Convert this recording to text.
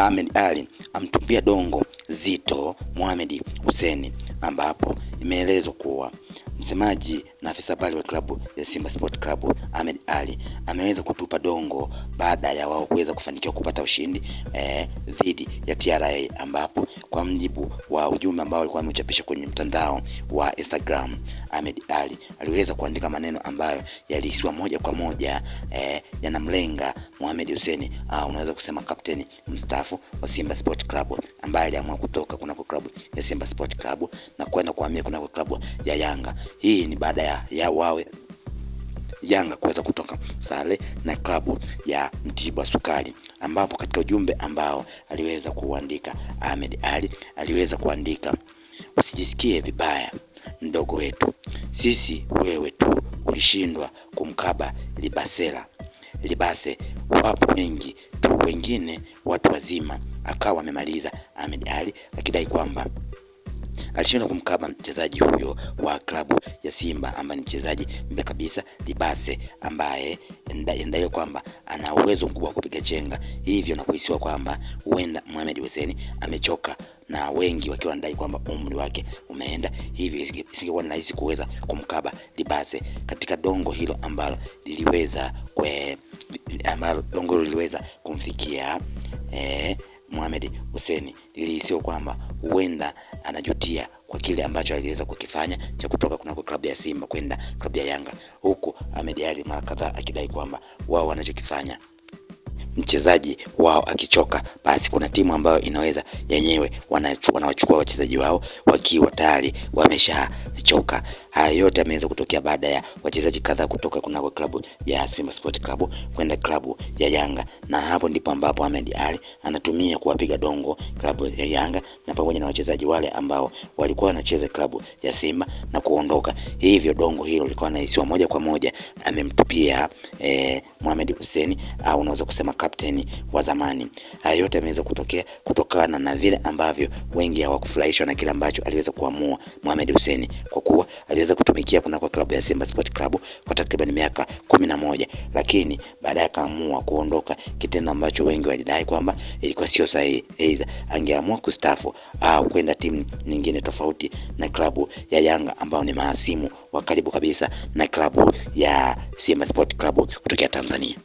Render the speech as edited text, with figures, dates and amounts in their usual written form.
Ahmed Ally amtupia dongo zito Mohamed Hussein, ambapo imeelezwa kuwa msemaji na afisa habari wa klabu ya Simba Sport Club Ahmed Ally ameweza kutupa dongo baada ya wao kuweza kufanikiwa kupata ushindi dhidi ya TRA, ambapo kwa mjibu wa ujumbe ambao alikuwa amechapisha kwenye mtandao wa Instagram, Ahmed Ally aliweza kuandika maneno ambayo yalihisiwa moja kwa moja yanamlenga Mohamed Hussein, unaweza kusema kapteni mstaafu wa Simba Sport Club, ambaye aliamua kutoka kunako klabu ya Simba Sport Club na kwenda kuhamia kunako klabu ya Yanga. Hii ni baada ya wawe Yanga kuweza kutoka sare na klabu ya Mtibwa Sukari, ambapo katika ujumbe ambao aliweza kuandika Ahmed Ally aliweza kuandika: usijisikie vibaya mdogo wetu, sisi wewe tu ulishindwa kumkaba Libase, wapo wengi tu wengine watu wazima. Akawa amemaliza Ahmed Ally akidai kwamba alishindwa kumkaba mchezaji huyo wa klabu ya Simba ambaye ni mchezaji mbaya kabisa Libase, ambaye ndaiyo kwamba ana uwezo mkubwa wa kupiga chenga, hivyo na kuhisiwa kwamba huenda Mohamed Hussein amechoka, na wengi wakiwa wanadai kwamba umri wake umeenda, hivyo isingekuwa rahisi kuweza kumkaba Libase. Katika dongo hilo ambalo liliweza kumfikia Mohamed Hussein, lilihisiwa kwamba huenda anajutia kwa kile ambacho aliweza kukifanya cha kutoka kunako klabu ya Simba kwenda klabu ya Yanga, huku Ahmed Ally mara kadhaa akidai kwamba wao wanachokifanya mchezaji wao akichoka, basi kuna timu ambayo inaweza yenyewe wanawachukua wachezaji wao wakiwa tayari wameshachoka. Haya yote yameweza kutokea baada ya wachezaji kadhaa kutoka kunako klabu ya Simba Sport Club kwenda klabu ya Yanga, na hapo ndipo ambapo Ahmed Ally anatumia kuwapiga dongo klabu ya Yanga na pamoja na wachezaji wale ambao walikuwa wanacheza klabu ya Simba na kuondoka. Hivyo dongo hilo lilikuwa nahisiwa moja kwa moja amemtupia Mohamed Hussein, au unaweza kusema kapteni wa zamani. Haya yote yameweza kutokea kutokana na vile ambavyo wengi hawakufurahishwa na kile ambacho aliweza kuamua Mohamed Hussein, kwa kuwa aliweza kutumikia kunako klabu ya Simba Sport Club kwa takriban miaka 11, lakini baadaye akaamua kuondoka, kitendo ambacho wengi walidai kwamba ilikuwa sio sahihi. Aidha angeamua kustaafu au kwenda timu nyingine tofauti na klabu ya Yanga ambao ni mahasimu wa karibu kabisa na klabu ya Simba Sport Club kutokea Tanzania.